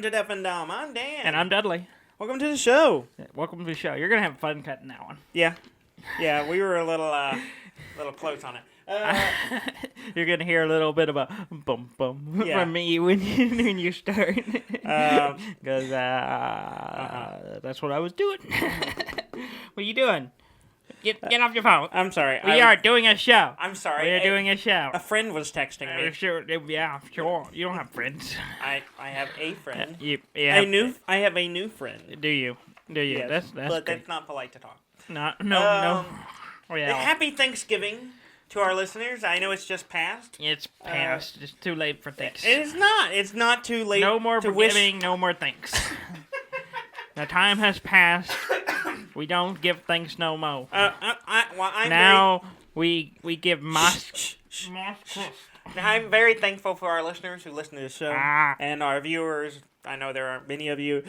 to Death and Dumb. I'm Dan. And I'm Dudley. Welcome to the show. Welcome to the show. You're going to have fun cutting that one. Yeah. Yeah, we were a little close on it. You're going to hear a little bit of a bum bum from me when you start. Because that's what I was doing. What are you doing? Get off your phone. I'm sorry. We are doing a show. I'm sorry. We are doing a show. A friend was texting me. Sure. Yeah, sure. You don't have friends. I have a friend. I have a new friend. Do you? Yes, That's but good. that's not polite to talk. No. Yeah. Happy Thanksgiving to our listeners. I know it's just passed. It's past. It's too late for thanks. It is not. It's not too late. No more to forgiving. No more thanks. The time has passed. We don't give thanks no more. We give mas. I'm very thankful for our listeners who listen to the show and our viewers. I know there are many of you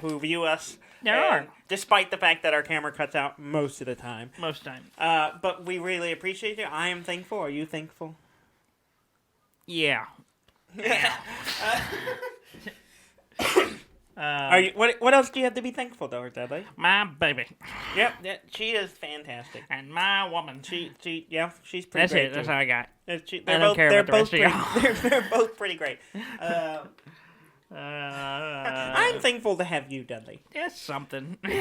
who view us. There are. Despite the fact that our camera cuts out most of the time. Most times. But we really appreciate you. I am thankful. Are you thankful? Yeah. Are you? What else do you have to be thankful for, Dudley? My baby. Yep, she is fantastic. And my woman. She's pretty That's great. That's it. That's all I got. I don't care about the rest of y'all. They're both pretty great. I'm thankful to have you, Dudley. That's something. We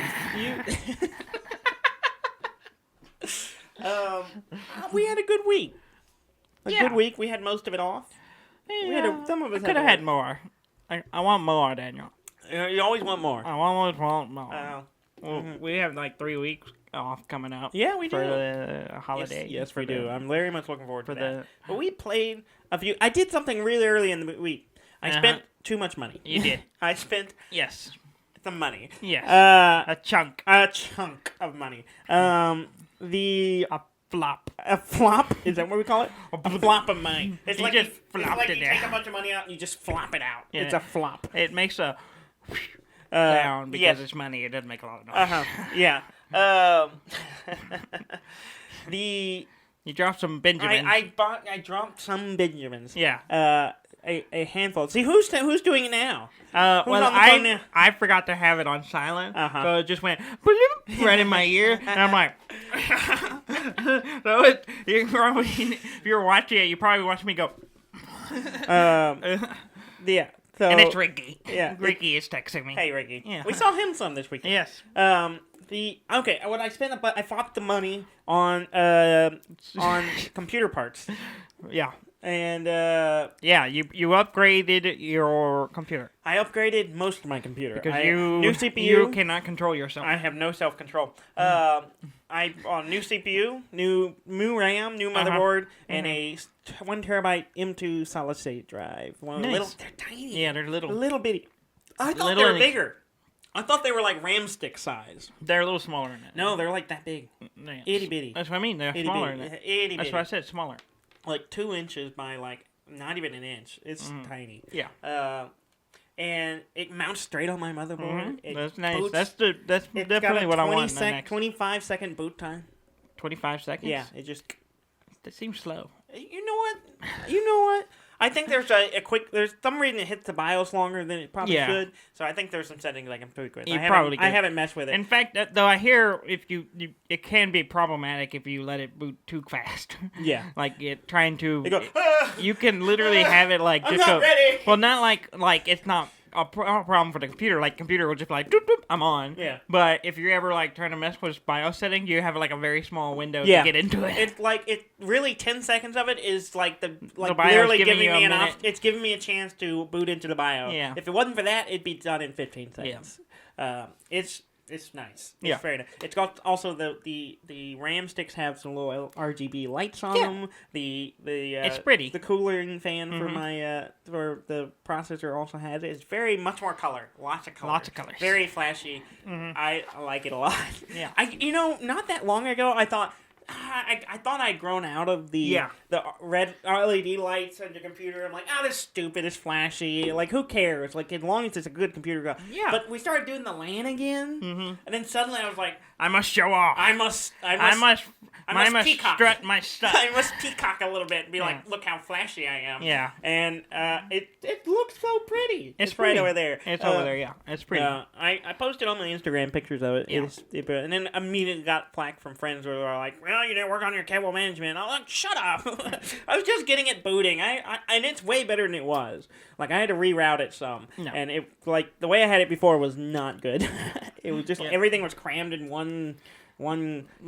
had a good week. Good week. We had most of it off. Yeah, Some of us could have had more. I want more, Daniel. You always want more. I always want more. We have like 3 weeks off coming up. Yeah, we do. For the holiday. Yes, we do. I'm very much looking forward to that. But we played a few. I did something really early in the week. I spent too much money. You did. I spent some money. Yes. A chunk of money. A flop. A flop? Is that what we call it? A flop of money. It's you like just you flopped it take down. a bunch of money out and you just flop it out. Yeah. It's a flop. It makes a sound because it's money. It doesn't make a lot of noise. Yeah. You dropped some Benjamins. I dropped some Benjamins. Yeah. A handful. See, who's doing it now? I forgot to have it on silent, so it just went right in my ear, and I'm like, so if you're watching it, you probably watch me go. Yeah. So, and it's Ricky. Yeah. Ricky is texting me. Hey, Ricky. Yeah. We saw him some this weekend. Yes. What I spent, but I flopped the money on computer parts. Yeah. And you upgraded your computer. I upgraded most of my computer because new CPU. You cannot control yourself. I have no self control. New CPU, new RAM, new motherboard, and a 1 terabyte M2 solid state drive. Nice. They're tiny. Yeah, they're little bitty. I thought they were bigger. I thought they were like RAM stick size. They're a little smaller than that. No, they're like that big. Yes. Itty bitty. That's what I mean. They're smaller than that. Itty bitty. That's what I said. Smaller. Like 2 inches by like not even an inch. It's tiny. Yeah. And it mounts straight on my motherboard. That's nice. Boots. That's definitely what I want. 25-second boot time. 25 seconds. Yeah. It just. That seems slow. You know what? I think there's there's some reason it hits the BIOS longer than it probably should. So I think there's some settings I can tweak with. I haven't messed with it. In fact, though, I hear if it can be problematic if you let it boot too fast. Yeah. Like trying to. Go, you can literally have it like I'm just not go. Ready. Well, not like it's not a problem for the computer. Like computer will just be like doop, doop, I'm on. Yeah. But if you're ever like trying to mess with BIOS setting, you have like a very small window to get into it. It's like really 10 seconds of it is like the BIOS literally giving me it's giving me a chance to boot into the BIOS. Yeah. If it wasn't for that, it'd be done in 15 seconds. Yeah. It's nice. It's very nice. It's got also the RAM sticks have some little RGB lights on them. It's pretty. The cooling fan for my for the processor also has it. It's very much more color. Lots of colors. Very flashy. I like it a lot. Yeah. Not that long ago I thought I thought I'd grown out of the red LED lights on your computer. I'm like, this is stupid. It's flashy. Like, who cares? Like, as long as it's a good computer. Yeah. But we started doing the LAN again, and then suddenly I was like, I must show off. I must peacock. Strut my stuff. I must peacock a little bit and be like, look how flashy I am. Yeah. And it looks so pretty. It's right over there. It's over there, yeah. It's pretty. I posted on my Instagram pictures of it. Yeah. And then immediately got flack from friends where they were like, well, you didn't work on your cable management. I'm like, shut up. I was just getting it booting. And it's way better than it was. Like, I had to reroute it some. No. And it, like, the way I had it before was not good. It was just, everything was crammed in one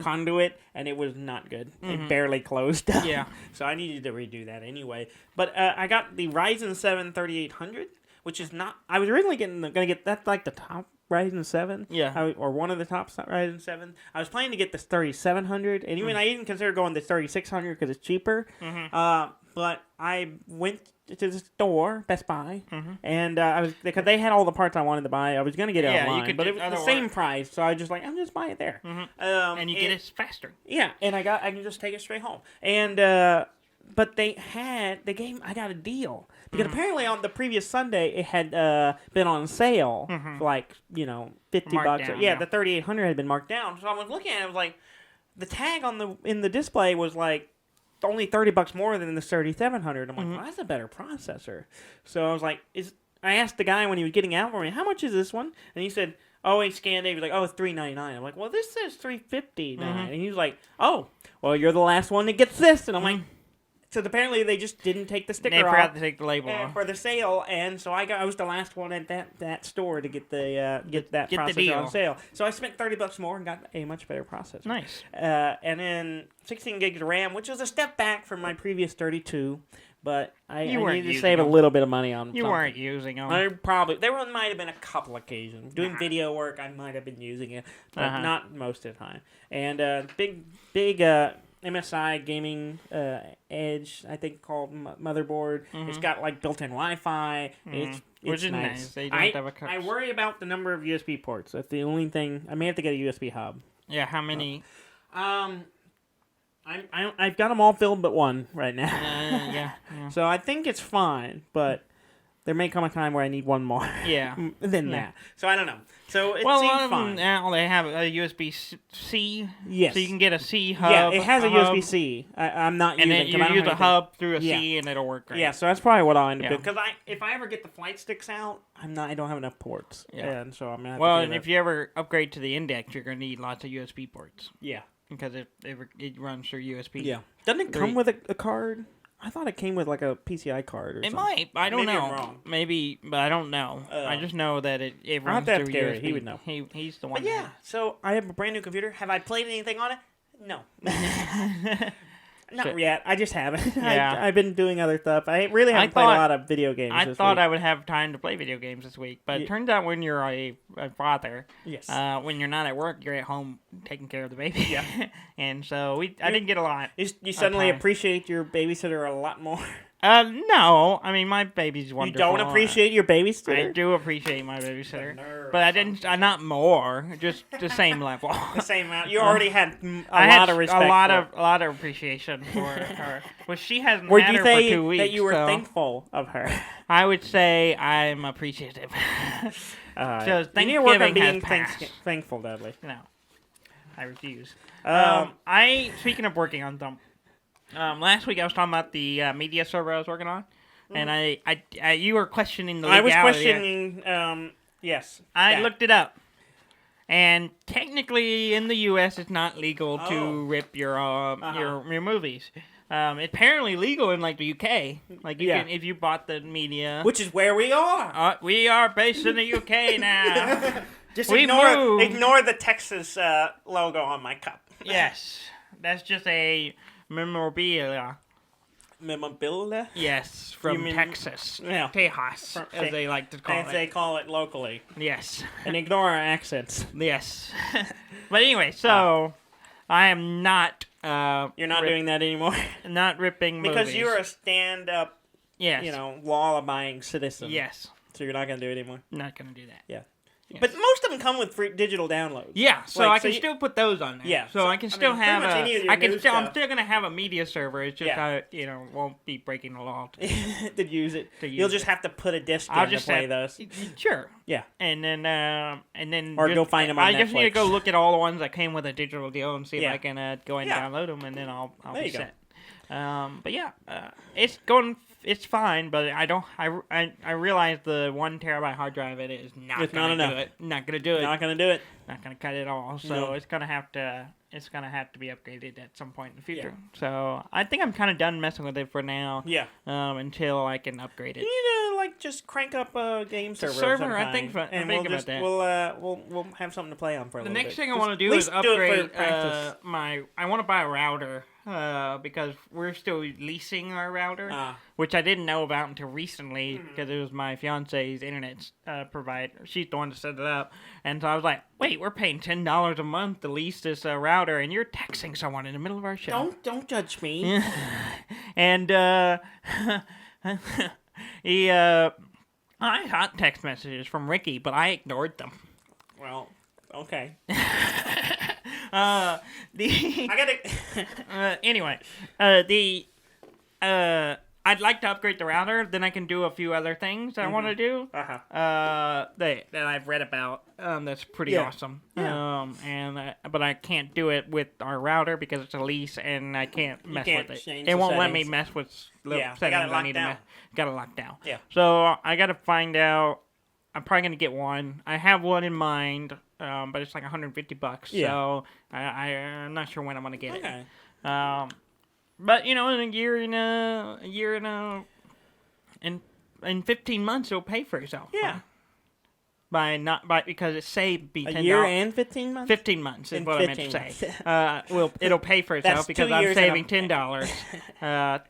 conduit, and it was not good. It barely closed up. Yeah. So I needed to redo that anyway. But I got the Ryzen 7 3800, which is not... I was originally going to get... That's like the top Ryzen 7. Yeah. Or one of the top Ryzen 7. I was planning to get this 3700, and I even considered going the 3600 because it's cheaper. But I went to the store, Best Buy, and I was... Because they had all the parts I wanted to buy. I was going to get it online, but it was the same price, so I was just like, I'm just buying it there. And you get it faster. Yeah, and I can just take it straight home. And but I got a deal because apparently on the previous Sunday it had been on sale for like $50. Down, The 3800 had been marked down. So I was looking at it, I was like, the tag in the display was like only $30 more than the 3700. I'm like, well, that's a better processor. So I was like, I asked the guy when he was getting out for me, how much is this one? And he said, he scanned it. He was like, it's $399. I'm like, well, this says $359. And he was like, well, you're the last one that gets this. And I'm like, so apparently they just didn't take the sticker off. They forgot to take the label off for the sale, and so I was the last one at that store to get the processor on sale. So I spent $30 more and got a much better processor. Nice. And then 16 gigs of RAM, which was a step back from my previous 32. But I needed to save a little bit of money on You weren't using them. There might have been a couple occasions. Doing video work, I might have been using it, but not most of the time. And big MSI gaming Edge, I think called motherboard. It's got like built-in Wi-Fi. It's which is nice. They don't have a I worry about the number of USB ports. That's the only thing. I may have to get a USB hub. Yeah, how many? I've got them all filled but one right now. Yeah. So I think it's fine, but there may come a time where I need one more. Than that. So I don't know. So it seems fine. Now they have a USB-C. Yes. So you can get a C hub. Yeah, it has a USB-C. I'm not using it. And then you use a hub through a C and it'll work great. Yeah, so that's probably what I'll end up doing. Because if I ever get the flight sticks out, I don't have enough ports. Yeah. And so I'm going to have to and if you ever upgrade to the Index, you're going to need lots of USB ports. Yeah. Because it runs through USB. Yeah. Doesn't it come with a card? I thought it came with like a PCI card or something. It might. I don't know. Maybe I'm wrong. Maybe, but I don't know. I just know that it runs through USB. He would know. He's the one. But yeah, so I have a brand new computer. Have I played anything on it? No. Not yet. I just haven't. Yeah. I've been doing other stuff. I really haven't played a lot of video games this week. I would have time to play video games this week, but it turns out when you're a father, when you're not at work, you're at home taking care of the baby. Yeah. And so I didn't get a lot. You suddenly appreciate your babysitter a lot more. No. I mean, my baby's wonderful. You don't appreciate your babysitter? I do appreciate my babysitter. But not more, just the same level. The same amount. You already had a lot of respect a lot of appreciation for her. Well, she hasn't had her for 2 weeks. That you were thankful of her? I would say I'm appreciative. So Thanksgiving you need to work on being thankful, Dudley. No. I refuse. Speaking of working on them, last week I was talking about the media server I was working on, and I you were questioning the legality. I was questioning. Yes. I looked it up, and technically in the U.S. it's not legal to rip your movies. It's apparently legal in like the UK. Like you can, if you bought the media, which is where we are. We are based in the UK now. Just ignore the Texas logo on my cup. Yes, that's just a memorabilia. Memorabilia? Yes, from Texas. Yeah. Tejas, as they like to call it. As they call it locally. Yes. And ignore our accents. Yes. But anyway, so I am not... You're not doing that anymore? Not ripping movies. Because you're a stand-up, law-abiding citizen. Yes. So you're not going to do it anymore? Not going to do that. Yeah. Yes. But most of them come with free digital downloads. Yeah, so I can still put those on there. Yeah, so I can still have I'm still gonna have a media server. It's just I won't be breaking the law to use it. You'll just have to put a disc in to play those. Sure. Yeah. And then or go find them on Netflix. I just need to go look at all the ones that came with a digital deal and see if I can go and download them, and then I'll be set. But yeah, it's fine, but I realize the 1 terabyte hard drive is not gonna do it. Not gonna do it. Not gonna do it. Not gonna cut it all. So it's gonna have to be upgraded at some point in the future. Yeah. So I think I'm kind of done messing with it for now. Yeah. Until I can upgrade it. You need to just crank up a game server. I think about that. We'll have something to play on for a little bit. The next thing I want to do is upgrade I want to buy a router. Because we're still leasing our router, which I didn't know about until recently because it was my fiance's internet provider. She's the one that set it up, and so I was like, "Wait, we're paying $10 a month to lease this router, and you're texting someone in the middle of our show." Don't judge me. And I got text messages from Ricky, but I ignored them. Well, okay. Anyway, I'd like to upgrade the router. Then I can do a few other things I want to do. That I've read about. That's pretty awesome. Yeah. But I can't do it with our router because it's a lease, and I can't mess with it. It won't let me mess with settings. I need to got it locked down. Yeah. So I got to find out. I'm probably gonna get one. I have one in mind, but it's like $150. Yeah. So I'm not sure when I'm gonna get it. But in a year in 15 months it'll pay for itself. Yeah. Huh? Because it's saved $10. A year and 15 months. 15 months is what I meant to say. It'll pay for itself because I'm saving $10.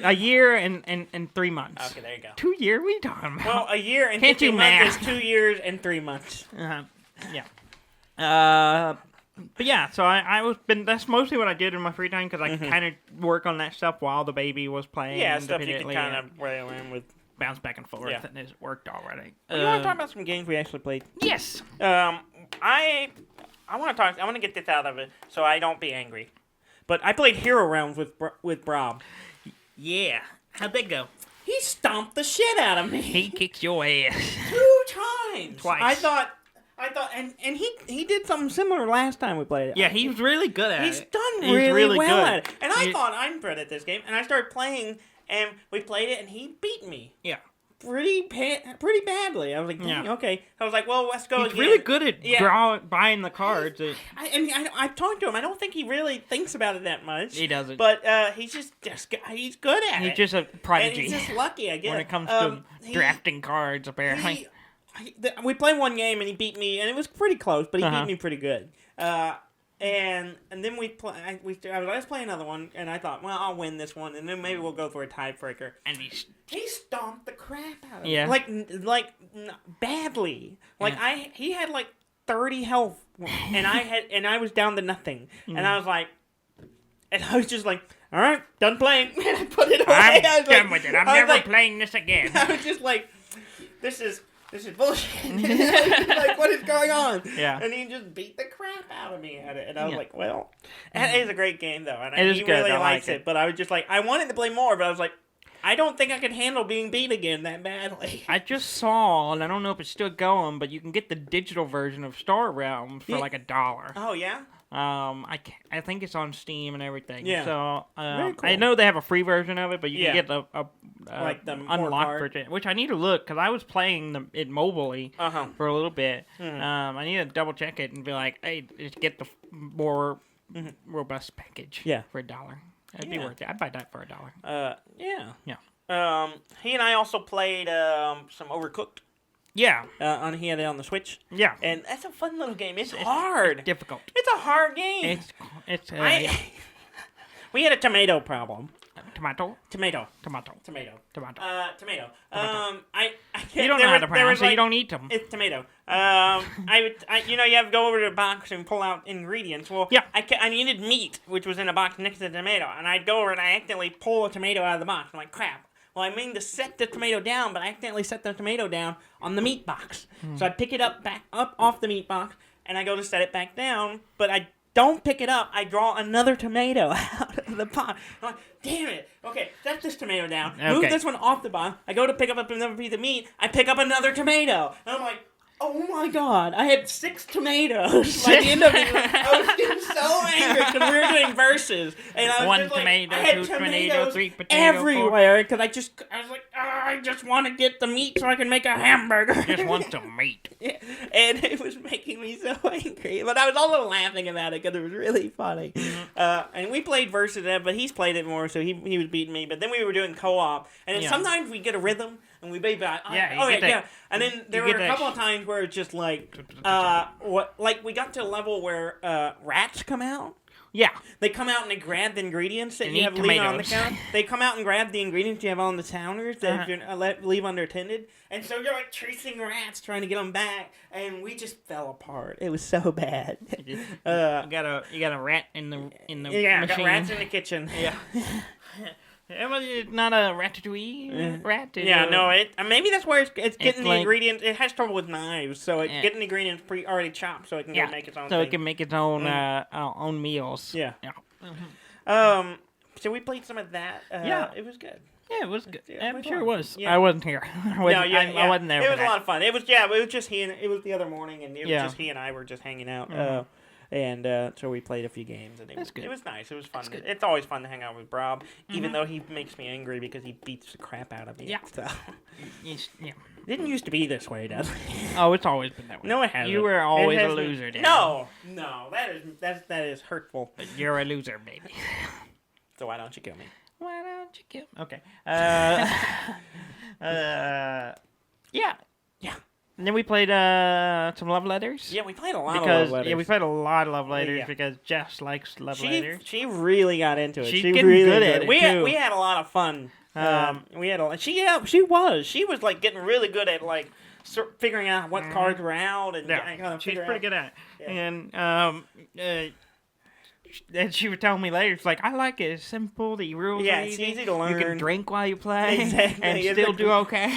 A year and 3 months. Okay, there you go. 2 years? What are you talking about? Well, a year and 15 months is 2 years and 3 months. Yeah. But yeah, so that's mostly what I did in my free time because I kind of work on that stuff while the baby was playing. Yeah, stuff you can kind of rail in with. Bounce back and forth, and it's worked already. You want to talk about some games we actually played? Yes. I want to talk. I want to get this out of it so I don't be angry. But I played Hero Realms with Rob. Yeah. How'd that go? He stomped the shit out of me. He kicked your ass. 2 times. Twice. I thought, and he did something similar last time we played it. Yeah, he was really good at it. He's done really well at it. And I thought I'm good at this game, and I started playing, and we played it, and he beat me. Yeah. Pretty badly. I was like, okay. I was like, well, let's go again. He's really good at buying the cards. I've talked to him. I don't think he really thinks about it that much. He doesn't. But he's he's good at it. He's just a prodigy. And he's just lucky, I guess. When it comes to drafting cards, apparently. We played one game, and he beat me, and it was pretty close, but he beat me pretty good. And then I was let's play another one, and I thought, well, I'll win this one, and then maybe we'll go for a tiebreaker. And he stomped the crap out of me. Yeah. Like badly. Like he had like 30 health, and I was down to nothing, and I was like, and I was just like, all right, done playing. And I put it away. I'm done with it. I'm never playing this again. I was just like, this is bullshit. Like, what is going on? Yeah. And he just beat the crap out of me at it. And I was like, well, it is a great game, though. And he really likes it. But I was just like, I wanted to play more, but I was like, I don't think I could handle being beat again that badly. I just saw, and I don't know if it's still going, but you can get the digital version of Star Realms for like $1. Oh, yeah? I think it's on Steam and everything. Yeah. So Very cool. I know they have a free version of it, but you can get the unlocked version, which I need to look because I was playing it mobilely for a little bit. I need to double check it and be like, hey, just get the more robust package. For $1. That'd be worth it. I'd buy that for $1. Yeah. He and I also played some Overcooked. Yeah. He had it on the Switch. Yeah. And that's a fun little game. It's hard. It's difficult. It's a hard game. We had a tomato problem. Tomato. I can't. You don't know how to pronounce it. You don't eat them. It's tomato. You have to go over to the box and pull out ingredients. Well, yeah. I needed meat, which was in a box next to the tomato, and I'd go over and I accidentally pull a tomato out of the box. I'm like, crap. Well, I mean to set the tomato down, but I accidentally set the tomato down on the meat box. So I pick it up off the meat box, and I go to set it back down, but I don't pick it up. I draw another tomato out of the pot. I'm like, damn it. Okay, set this tomato down. Okay. Move this one off the bottom. I go to pick up another piece of meat. I pick up another tomato. And I'm like, oh my god, I had 6 tomatoes by the end of it. I was getting so angry because we were doing verses. And I was 1 just tomato, like, 2 tomatoes, 3 potatoes. Everywhere, because I was like, I just want to get the meat so I can make a hamburger. Just want some meat. Yeah. And it was making me so angry. But I was also laughing about it because it was really funny. And we played versus that, but he's played it more, so he was beating me. But then we were doing co-op. And then sometimes we get a rhythm. And we made back. And then there were a couple of times where it's just like, we got to a level where rats come out. Yeah. They come out and they grab the ingredients that you have leaving on the counter. They come out and grab the ingredients you have on the counters that you leave unattended. And so you're like chasing rats trying to get them back. And we just fell apart. It was so bad. You got a rat in the machine. I got rats in the kitchen. Yeah. It's not a ratatouille rat. Maybe that's where it's getting the ingredients. It has trouble with knives, so it's getting the ingredients already chopped, so it can go make its own. So it can make its own own meals. Yeah. So we played some of that. It was good. Yeah, it was good. I'm sure it was. Yeah. I wasn't here. I wasn't there. It was a lot of fun. It was just he and it was the other morning, and it was just he and I were just hanging out. And so we played a few games, and it was nice. It was fun. It's always fun to hang out with Rob, even though he makes me angry because he beats the crap out of me. Yeah. So. Didn't used to be this way, does it? Oh, it's always been that way. No, it hasn't. You were always a loser, Dan. No, that is hurtful. But you're a loser, baby. So why don't you kill me? Why don't you kill me? Okay. Yeah. And then we played some love letters. Yeah, we played a lot of love letters. Yeah, we played a lot of love letters because Jess likes love letters. She really got into it. She's getting really good at it, too. We had a lot of fun. She was like getting really good at like figuring out what cards were out and she's pretty good at it. Yeah. And she would tell me later, it's like, I like it. It's simple. The rules are easy. It's easy to learn. You can drink while you play and it's still do okay.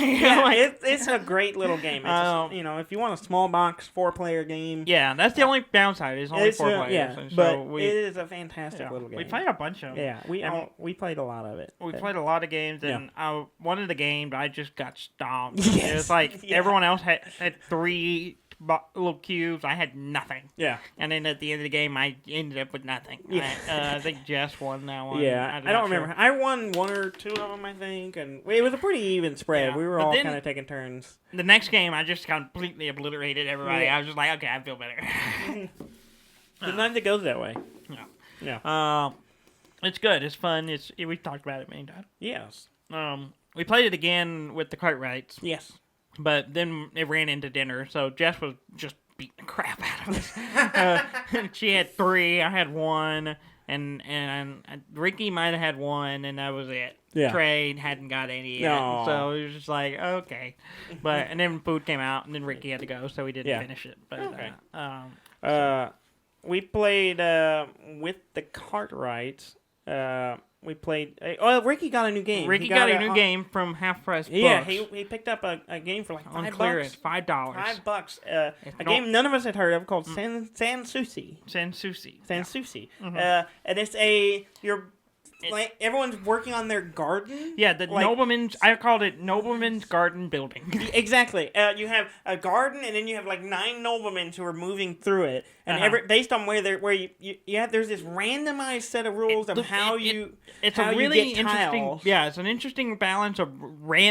It's a great little game. It's if you want a small box 4-player game. Yeah, that's the only downside. It's only 4 players. Yeah, but it is a fantastic little game. We played a bunch of them. Yeah, we played a lot of it. We played a lot of games, and one of the games I just got stomped. Yes. It was like everyone else had 3 little cubes. I had nothing. Yeah. And then at the end of the game, I ended up with nothing. Yeah. I think Jess won that one. Yeah. I don't remember. I won 1 or 2 of them, I think. And it was a pretty even spread. Yeah. We were all kind of taking turns. The next game, I just completely obliterated everybody. Yeah. I was just like, okay, I feel better. Sometimes it goes that way. Yeah. It's good. It's fun. We talked about it many times. Yes. We played it again with the Cartwrights. Yes. But then it ran into dinner, so Jess was just beating the crap out of us. She had 3, I had 1, and Ricky might have had 1, and that was it. Yeah. Trey hadn't got any yet, so it was just like, okay. And then food came out, and then Ricky had to go, so we didn't finish it. But, okay. We played with the Cartwrights. We played. Ricky got a new game. Ricky got a new game from Half Price Books. Yeah, he picked up a game for like $5. On clearance, $5. $5. A game none of us had heard of called Sanssouci. Sanssouci. Mm-hmm. And it's like everyone's working on their garden. Yeah, nobleman's. I called it Nobleman's Garden Building. Exactly. You have a garden, and then you have like 9 noblemen who are moving through it, and based on where you have, there's this randomized set of rules of how you. It's how a really you get interesting. tiles. Yeah, it's an interesting balance of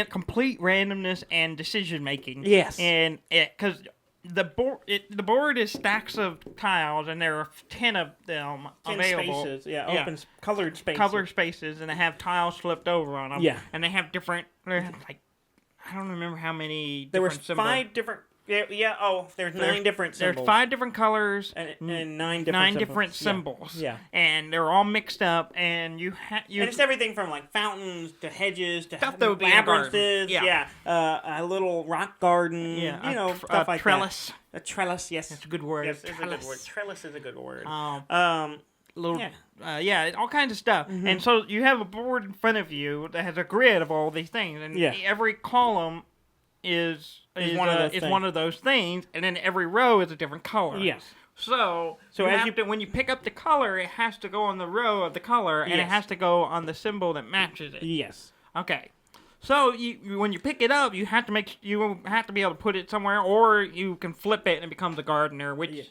complete randomness and decision making. Yes, and because. The board is stacks of tiles, and there are 10 of them 10 available. Spaces, open colored spaces. Colored spaces, and they have tiles flipped over on them. Yeah, and they have different. Like, I don't remember how many. There were symbols. 5 different. Yeah. Oh, there's 9 different symbols. There's 5 different colors and 9 different symbols. Yeah. And they're all mixed up, and you. And it's everything from like fountains to hedges to stuff that would be in a garden. Yeah. A little rock garden. Yeah. Stuff like trellis. That. A trellis. Yes. That's a good word. Yes, it's a good word. Trellis is a good word. little, all kinds of stuff. Mm-hmm. And so you have a board in front of you that has a grid of all these things, and every column is one of those things, and then every row is a different color. Yes. So when you pick up the color, it has to go on the row of the color, and it has to go on the symbol that matches it. Yes. Okay. So when you pick it up, you have to be able to put it somewhere, or you can flip it and it becomes a gardener, which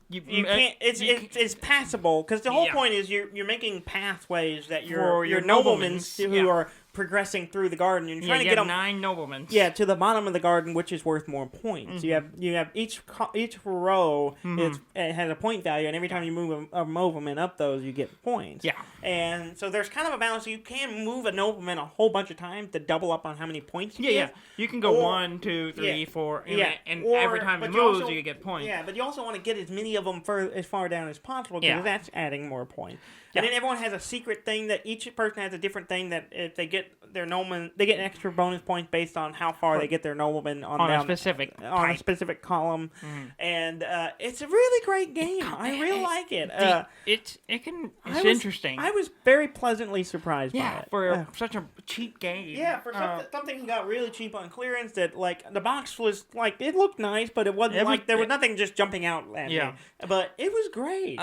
you can't. It's passable because the whole point is you're making pathways that your noblemen who are progressing through the garden. And you're trying to get them 9 noblemen. Yeah, to the bottom of the garden, which is worth more points. Mm-hmm. You have each row it has a point value, and every time you move a nobleman up those, you get points. Yeah. And so there's kind of a balance. You can move a nobleman a whole bunch of times to double up on how many points you get. Yeah. You can go 1, 2, 3, 4, and every time it moves, you get points. Yeah, but you also want to get as many of them as far down as possible because that's adding more points. And then everyone has a secret thing that each person has a different thing that if they get their nobleman, they get extra bonus points based on how far they get their nobleman on a specific column. Mm-hmm. And it's a really great game. I really like it. It's interesting. I was very pleasantly surprised by it. For such a cheap game. Yeah, for something he got really cheap on clearance that like the box was like it looked nice, but it wasn't there was nothing just jumping out at me. But it was great.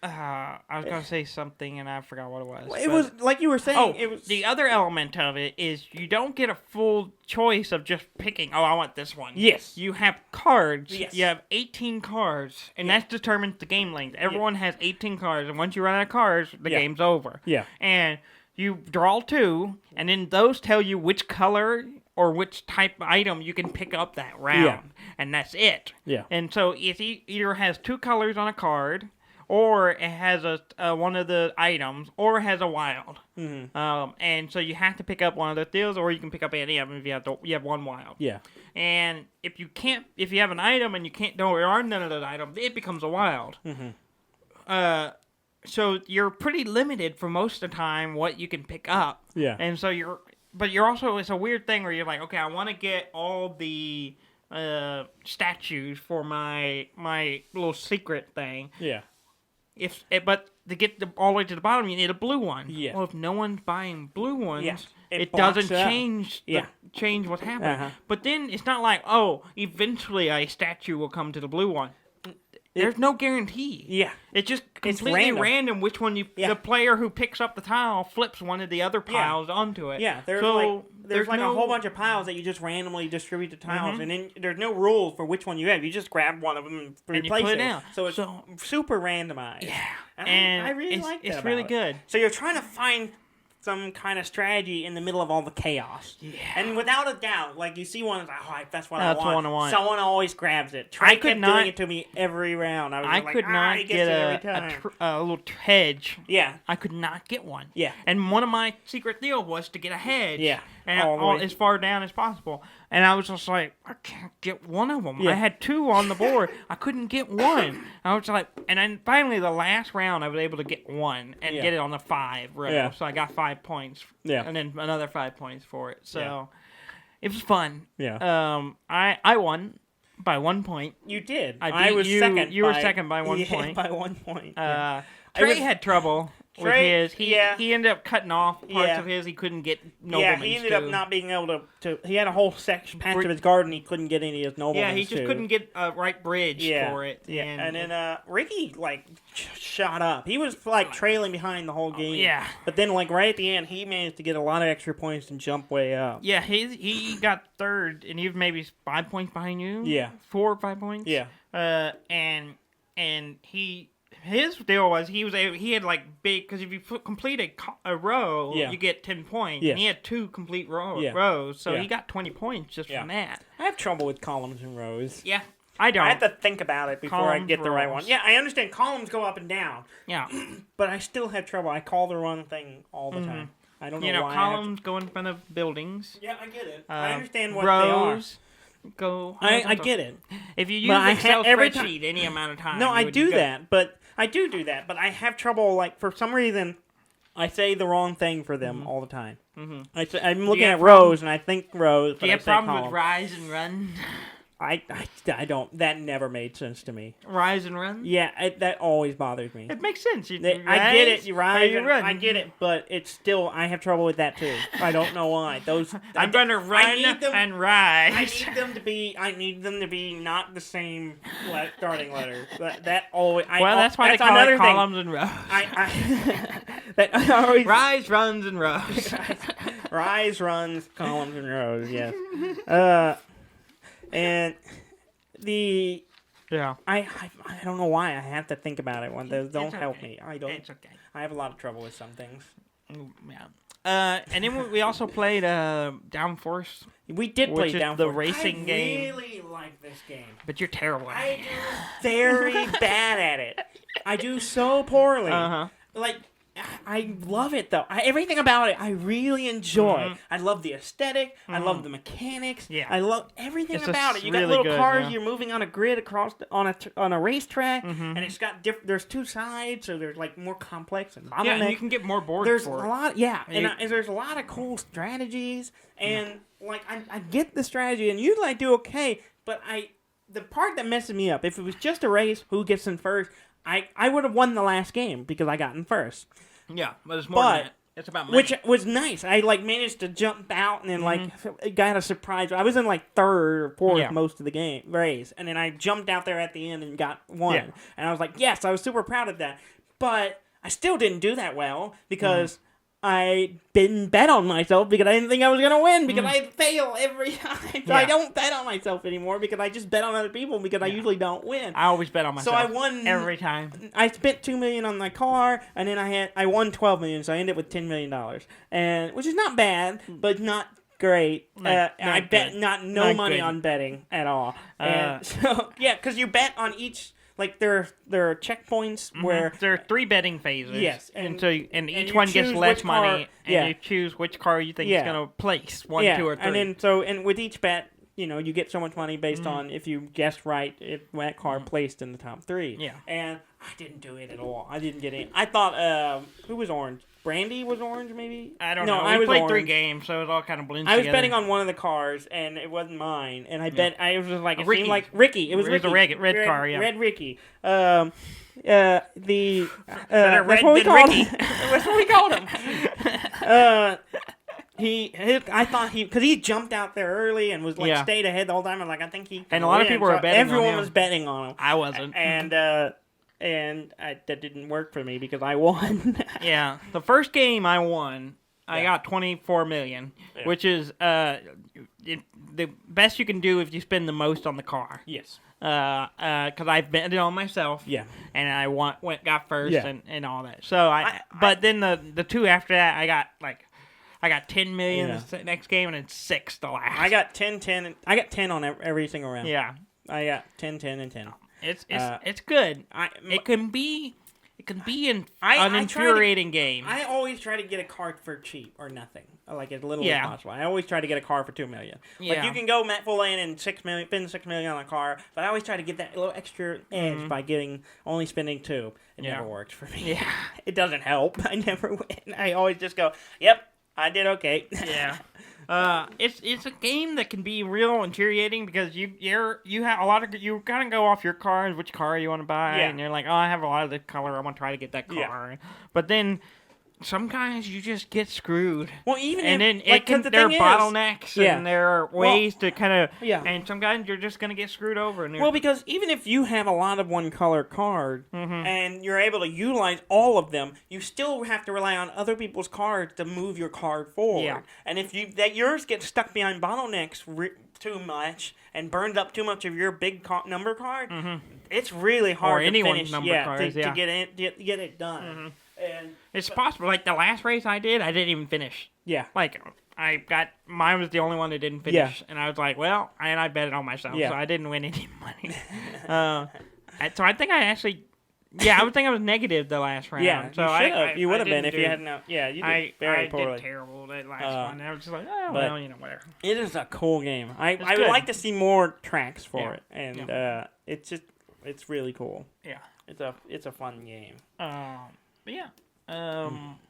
I was going to say something, and I forgot what it was. It was, like you were saying, it was... The other element of it is you don't get a full choice of just picking, I want this one. Yes. You have cards. Yes. You have 18 cards, and that determines the game length. Everyone has 18 cards, and once you run out of cards, the game's over. Yeah. And you draw 2, and then those tell you which color or which type of item you can pick up that round, and that's it. Yeah. And so it either has 2 colors on a card... or it has one of the items, or it has a wild. Mm-hmm. And so you have to pick up one of the deals, or you can pick up any of them if you have one wild. Yeah. And if you have an item and there are none of those items, it becomes a wild. Mm-hmm. So you're pretty limited for most of the time what you can pick up. Yeah. And so you're also, it's a weird thing where you're like, okay, I want to get all the statues for my little secret thing. Yeah. But to get all the way to the bottom, you need a blue one. Yeah. Well, if no one's buying blue ones, it doesn't change what's happening. Uh-huh. But then it's not like, eventually a statue will come to the blue one. There's no guarantee. Yeah. It's just completely random which one the player who picks up the tile flips one of the other piles onto it. Yeah, there's a whole bunch of piles that you just randomly distribute the tiles, and then there's no rules for which one you have. You just grab one of them and replace it. Down. So it's super randomized. Yeah. And I really like that. It's really good. So you're trying to find some kind of strategy in the middle of all the chaos. Yeah. And without a doubt, like you see one, it's like, that's what I want. That's what I want. Someone always grabs it. Trey kept doing it to me every round. I could not get a little hedge. Yeah. I could not get one. Yeah. And one of my secret deals was to get a hedge. Yeah. And as far down as possible. And I was just like, I can't get one of them. Yeah. I had 2 on the board. I couldn't get one. I was like, and then finally the last round I was able to get one and get it on the 5 row. Yeah. So I got 5 points. Yeah. And then another 5 points for it. So it was fun. Yeah. I won by 1 point. You did. I was second. You were second by 1 point. By 1 point. Trey had trouble with his. He ended up cutting off parts of his. He couldn't get noblemen. Yeah, he ended up not being able to. He had a whole patch of his garden. He couldn't get any of his noblemen. Yeah, he just couldn't get a right bridge for it. Yeah, and then Ricky shot up. He was trailing behind the whole game. Yeah, but then right at the end, he managed to get a lot of extra points and jump way up. Yeah, he got third, and he was maybe 5 points behind you. Yeah, 4 or 5 points. Yeah, and he. His deal was he had big, because if you complete a row, you get 10 points. Yes. And he had 2 complete rows, so he got 20 points just from that. I have trouble with columns and rows. Yeah, I don't. I have to think about it before I get the right one. Yeah, I understand columns go up and down. Yeah. But I still have trouble. I call the wrong thing all the time. I don't know why. Columns go in front of buildings. Yeah, I get it. I understand what rows they are. I get it. If you use an Excel spreadsheet any amount of time. No, I do that, but I have trouble, for some reason, I say the wrong thing for them all the time. Mm-hmm. I'm looking at rows, and I think rows, but do you have problems with rise and run? I don't. That never made sense to me. Rise and run. Yeah, that always bothers me. It makes sense. I get it. You rise and run. I get it, but it's still. I have trouble with that too. I don't know why. I'm going to run and rise. I need them to be. I need them to be not the same starting letter. That always. That's why they call it columns and rows. That always rise, runs, and rows. Rise, runs, columns, and rows. Yes. And I don't know why I have to think about it. When those don't help me. I don't. It's okay. I have a lot of trouble with some things. Yeah. And then we also played Downforce. We did play Downforce. The racing game. I really like this game. But you're terrible at it. I do very bad at it. I do so poorly. Like. I love it though. Everything about it, I really enjoy. Mm-hmm. I love the aesthetic. Mm-hmm. I love the mechanics. Yeah. I love everything about it. You got little cars. Yeah. You're moving on a grid across on a racetrack, and it's got There's two sides, so there's like more complex and bottleneck. Yeah, and you can get more boards. There's a lot. Yeah, and there's a lot of cool strategies, and like I get the strategy, and usually I do okay, but the part that messes me up, if it was just a race, who gets in first, I would have won the last game because I got in first. Yeah, but it's more than that. It's about money. Which was nice. I managed to jump out and then got a surprise. I was in third or fourth most of the race, and then I jumped out there at the end and got one. Yeah. And I was like, yes, I was super proud of that. But I still didn't do that well because I didn't bet on myself because I didn't think I was going to win because I fail every time. So I don't bet on myself anymore because I just bet on other people because I usually don't win. I always bet on myself. So I won every time. I spent $2 million on my car, and then I won $12 million, so I ended up with $10 million, and which is not bad, but not great. I bet no money on betting at all. And so because you bet on each. Like there are checkpoints where there are 3 betting phases. Yes, and each one gets less money, and you choose which car you think is going to place 1, 2, or 3. And with each bet, you get so much money based on if you guessed right if that car placed in the top 3. Yeah, and I didn't do it at all. I didn't get in. I thought who was orange? Brandy was orange, maybe? I don't know. We played 3 games, so it all kind of blends together. I was betting on one of the cars, and it wasn't mine. And I bet I was just like, it seemed like Ricky. It was Ricky. It was a red car, yeah. Red Ricky. Better that's what we called him. That's what we called him. I thought because he jumped out there early and was stayed ahead the whole time. I'm like, I think he. And a lot of people were betting on him. Everyone was betting on him. I wasn't. And that didn't work for me because I won. Yeah, the first game I won, I got $24 million, which is the best you can do if you spend the most on the car. Yes. Because I bet it on myself. Yeah. And I got first and all that. So but then the 2 after that, I got 10 million the next game and then 6 the last. I got 10. I got 10 on every single round. Yeah. I got 10, 10, and 10. It's good. It can be an infuriating game. I always try to get a car for cheap or nothing, like as little as possible. I always try to get a car for $2 million. Like you can go full in and $6 million, spend $6 million on a car, but I always try to get that little extra edge by only spending 2. It never works for me. Yeah, it doesn't help. I never win. I always just go, yep, I did okay. Yeah. It's a game that can be real infuriating because you have a lot of you kind of go off your cars, which car you want to buy, and you're like, oh, I have a lot of this color, I want to try to get that car, but then some guys you just get screwed. Well, even then there are bottlenecks and there are ways to kind of and some guys you're just gonna get screwed over. Well, because even if you have a lot of one color card and you're able to utilize all of them, you still have to rely on other people's cards to move your card forward. Yeah. And if yours gets stuck behind bottlenecks too much and burned up too much of your big number card, it's really hard to finish. To get it done. Mm-hmm. And it's possible. Like the last race I didn't even finish. Yeah. Like mine was the only one that didn't finish, and I was like, well, and I bet it on myself, so I didn't win any money. So I think I actually, I would think I was negative the last round. Yeah, so you would have been if you hadn't. Yeah, you did very poorly. I did terrible that last one. I was just like, whatever. It is a cool game. I would like to see more tracks for it, and it's really cool. Yeah, it's a fun game. But yeah.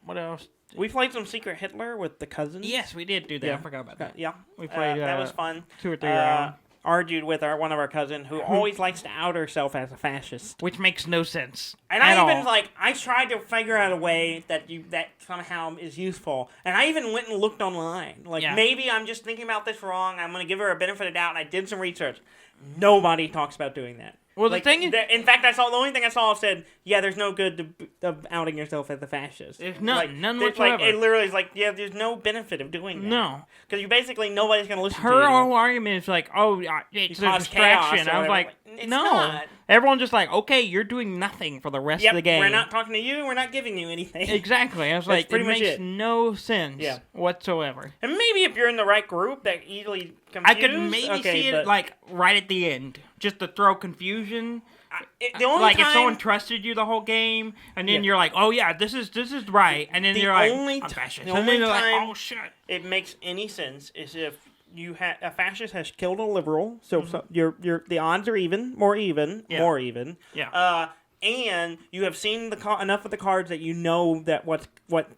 What else? We played some Secret Hitler with the cousins. Yes, we did do that. I forgot about that. Yeah. We played that was fun. 2 or 3 rounds. argued with one of our cousin who always likes to out herself as a fascist, which makes no sense. And I tried to figure out a way that somehow is useful, and I even went and looked online. Maybe I'm just thinking about this wrong. I'm going to give her a benefit of the doubt, and I did some research. Nobody talks about doing that. Well, the thing is... in fact, the only thing I saw said, there's no good of outing yourself as a fascist. There's none whatsoever. It literally is there's no benefit of doing that. No. Because nobody's going to listen to you. Her whole argument is it's a distraction. I was like, no. Not. Everyone's just okay, you're doing nothing for the rest of the game. We're not talking to you. We're not giving you anything. Exactly. I was like, it makes no sense whatsoever. And maybe if you're in the right group, that easily confused. I could maybe see it right at the end, just to throw confusion. The only time, if someone trusted you the whole game, and then you're like, oh yeah, this is right, and then you're like, I'm fascist. And then you're like, oh shit. It makes any sense is if a fascist has killed a liberal, so the odds are more even. Yeah. And you have seen enough of the cards that you know that what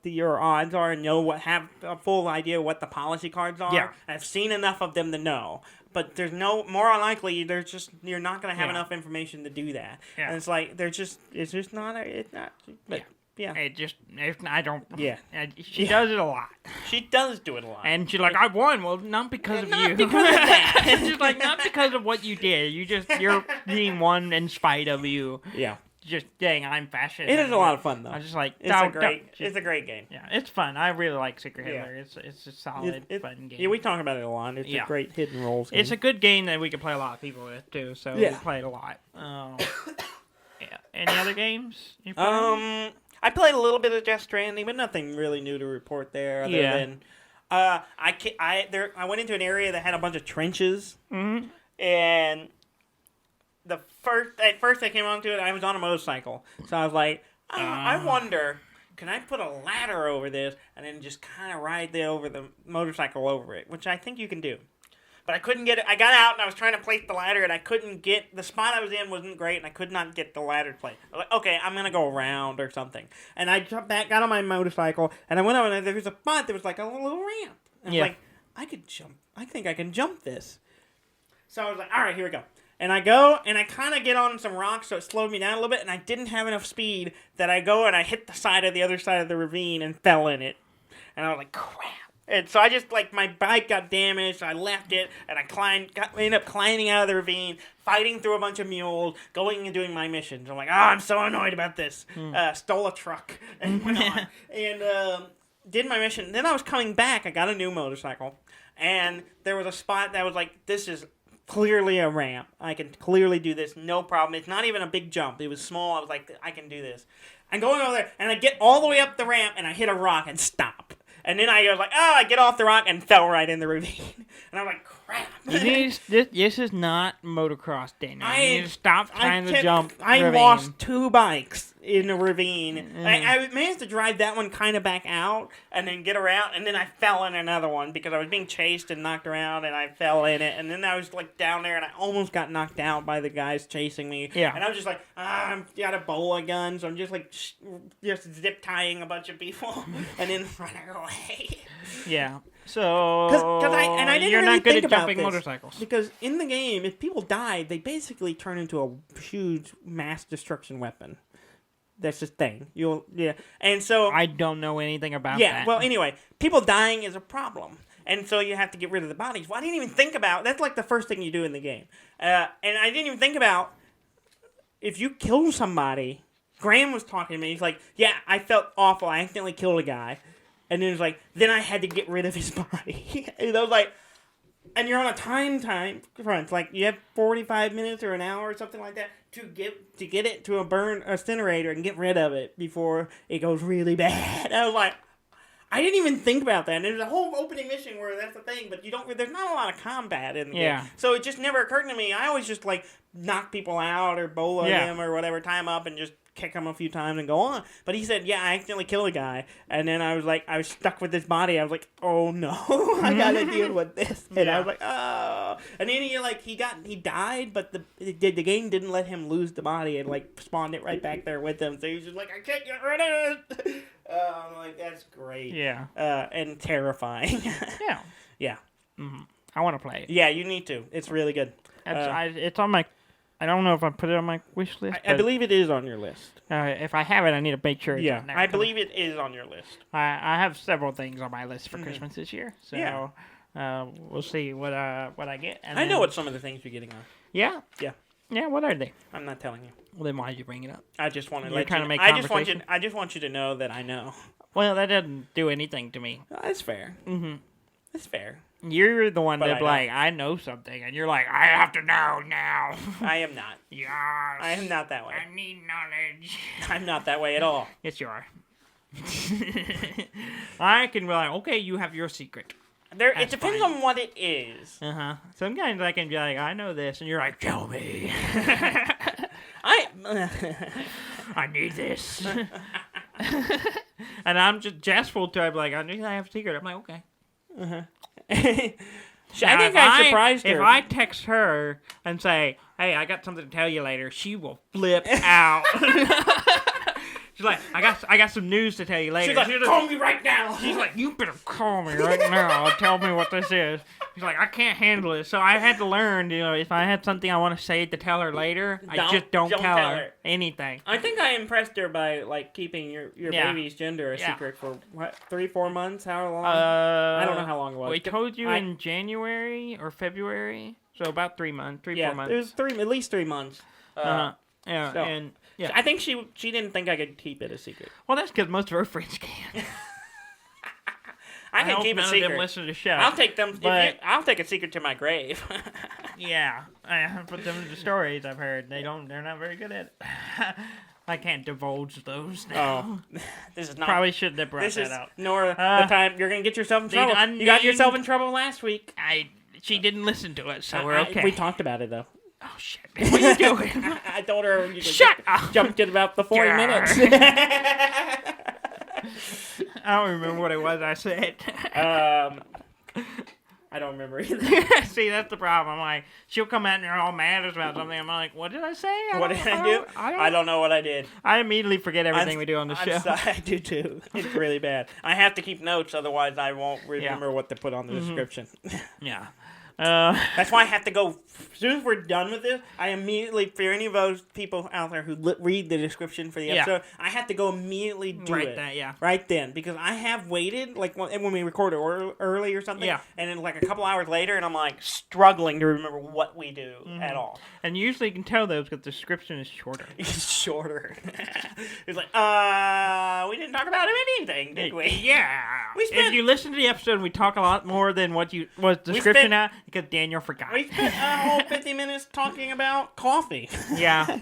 your odds are, and have a full idea of what the policy cards are. Yeah. I've seen enough of them to know. But there's more unlikely. You're not going to have enough information to do that. Yeah. And it's just not. It's not. But, yeah. I don't. Yeah. She does it a lot. She does do it a lot. And she's like, I won. Well, not because of you. Not because of that. It's just not because of what you did. You're being won in spite of you. Yeah. Just dang, I'm fascist. It is a lot of fun though. I'm just it's a great game. Yeah, it's fun. I really like Secret Hitler. It's a solid, fun game. Yeah, we talk about it a lot. It's a great hidden roles game. It's a good game that we can play a lot of people with too. So we play it a lot. Any other games? I played a little bit of Death Stranding, but nothing really new to report there. Other than I went into an area that had a bunch of trenches, and at first I came onto it, I was on a motorcycle. So I was like, I wonder, can I put a ladder over this and then just kind of ride the motorcycle over it, which I think you can do. But I couldn't get it. I got out and I was trying to place the ladder and I couldn't get, the spot I was in wasn't great and I could not get the ladder to play. I was like, okay, I'm going to go around or something. And I jumped back, got on my motorcycle, and I went over and there was a spot that was like a little ramp. And I was like, I could jump. I think I can jump this. So I was like, all right, here we go. And I go, and I kind of get on some rocks, so it slowed me down a little bit, and I didn't have enough speed that I go and I hit the other side of the ravine and fell in it. And I was like, crap. And so I just, my bike got damaged, I left it, and I ended up climbing out of the ravine, fighting through a bunch of mules, going and doing my missions. I'm like, I'm so annoyed about this. Stole a truck, and went on. And did my mission. Then I was coming back, I got a new motorcycle, and there was a spot that was like, this is clearly a ramp. I can clearly do this, no problem. It's not even a big jump. It was small. I was like, I can do this. I'm going over there, and I get all the way up the ramp, and I hit a rock and stop. And then I was like, I get off the rock and fell right in the ravine. And I'm like, crap. This is not motocross, Daniel. You need to stop trying to jump I ravine. lost 2 bikes in a ravine. I managed to drive that one kind of back out and then get around. And then I fell in another one because I was being chased and knocked around and I fell in it. And then I was down there and I almost got knocked out by the guys chasing me. Yeah. And I was just like, I've got a Ebola gun. So I'm just just zip tying a bunch of people and then running away. Yeah. So I didn't you're really not good think at about jumping this, motorcycles. Because in the game, if people die, they basically turn into a huge mass destruction weapon. That's the thing. And so I don't know anything about that. Yeah. Well, anyway, people dying is a problem, and so you have to get rid of the bodies. Well, I didn't even think about that's the first thing you do in the game, and I didn't even think about if you kill somebody. Graham was talking to me. He's like, "Yeah, I felt awful. I accidentally killed a guy." And then it was like, then I had to get rid of his body. And I was like, and you're on a time front. You have 45 minutes or an hour or something like that to get it to a incinerator and get rid of it before it goes really bad. And I was like, I didn't even think about that. And there's a whole opening mission where that's the thing, but there's not a lot of combat in the game. So it just never occurred to me. I always just knock people out or bola them or whatever, tie them up and just kick him a few times and go on. But he said, I accidentally killed a guy. And then I was stuck with this body. I was like, oh no, I gotta deal with this. And I was like, oh. And then he died, but the game didn't let him lose the body. It spawned it right back there with him. So he was just like, I can't get rid of it. I'm like, that's great. Yeah. And terrifying. Yeah. Yeah. Mm-hmm. I want to play it. Yeah, you need to. It's really good. It's on my... I don't know if I put it on my wish list. I believe it is on your list. If I have it, I need to make sure it's on there. I believe it is on your list. I have several things on my list for Christmas this year. So we'll see what I get. And I know what some of the things you're getting are. Yeah? Yeah. Yeah, what are they? I'm not telling you. Well, then why did you bring it up? I just want to make conversation. I just want you to know that I know. Well, that doesn't do anything to me. That's fair. Mm-hmm. That's fair. You're the one that's like, I know something, and you're like, I have to know now. I am not. Yes. I am not that way. I need knowledge. I'm not that way at all. Yes, you are. I can be like, okay, you have your secret. It depends on what it is. Uh-huh. Sometimes I can be like, I know this, and you're like, tell me. I need this. And I'm just jestful to her, like, I knew I have a secret. I'm like, okay. Uh-huh. I think I surprised her. If I text her and say, hey, I got something to tell you later, she will flip out. She's like, I got some news to tell you later. She's like, call me right now. She's like, you better call me right now and tell me what this is. She's like, I can't handle it. So I had to learn, if I had something I want to say to tell her later, I just don't tell her anything. I think I impressed her by, keeping your baby's gender a secret for, 3-4 months? How long? I don't know how long it was. We told you in January or February, so about 3 months, 4 months. It was at least 3 months. Yeah, so, and... Yeah. I think she didn't think I could keep it a secret. Well, that's because most of her friends can. I can keep a secret. None of them listen to the show. I'll take them. I'll take a secret to my grave. Yeah, I put them in the stories I've heard. They're not very good at it. I can't divulge those now. Oh, this is not. Probably shouldn't have brought that out. Nor the time you're gonna get yourself in trouble. You got yourself in trouble last week. She didn't listen to it, so we're okay. We talked about it though. Oh, shit. What are you doing? I told her you Shut up! Jumped in about the 40 minutes. I don't remember what it was I said. I don't remember either. See, that's the problem. I'm like, she'll come out and you're all mad about something. I'm like, what did I say? What did I do? I don't know what I did. I immediately forget everything we do on the show. I do too. It's really bad. I have to keep notes, otherwise I won't remember what to put on the description. Yeah. That's why I have to go. As soon as we're done with this, I immediately, for any of those people out there who read the description for the episode, I have to go immediately do it. Right then. Because I have waited, when we recorded early or something, and then a couple hours later, and I'm struggling to remember what we do at all. And usually you can tell those because the description is shorter. It's shorter. It's like, we didn't talk about anything, did we? Yeah. If you listen to the episode, we talk a lot more than what was description at. Because Daniel forgot. We spent a whole 50 minutes talking about coffee. Yeah.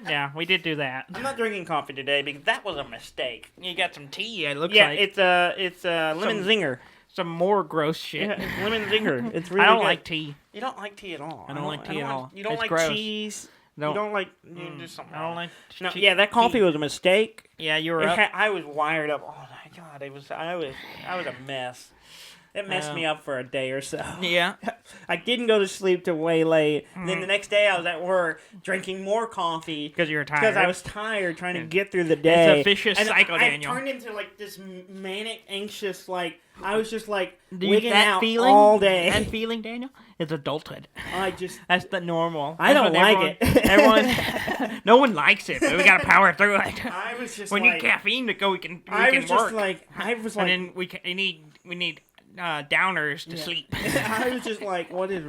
Yeah, we did do that. I'm not drinking coffee today because that was a mistake. You got some tea, it looks like. Yeah, it's lemon zinger. Some more gross shit. Yeah, it's lemon zinger. It's really I don't good. like tea. You don't like tea at all. I don't like tea at all. You don't like gross. cheese. No. You don't like... do something I don't like cheese. Yeah, that coffee was a mistake. Yeah, you were up. I was wired up. Oh, my God. I was a mess. It messed me up for a day or so. Yeah. I didn't go to sleep till way late. Then the next day I was at work drinking more coffee. Because you were tired. Because I was tired trying to get through the day. It's a vicious cycle, Daniel. I turned into this manic, anxious, I was just wigging out all day. That feeling, Daniel, is adulthood. That's the normal. I don't like it. Everyone, no one likes it, but we gotta power through it. I was just we need caffeine to go. We can work. And then we need downers to sleep. I was just what is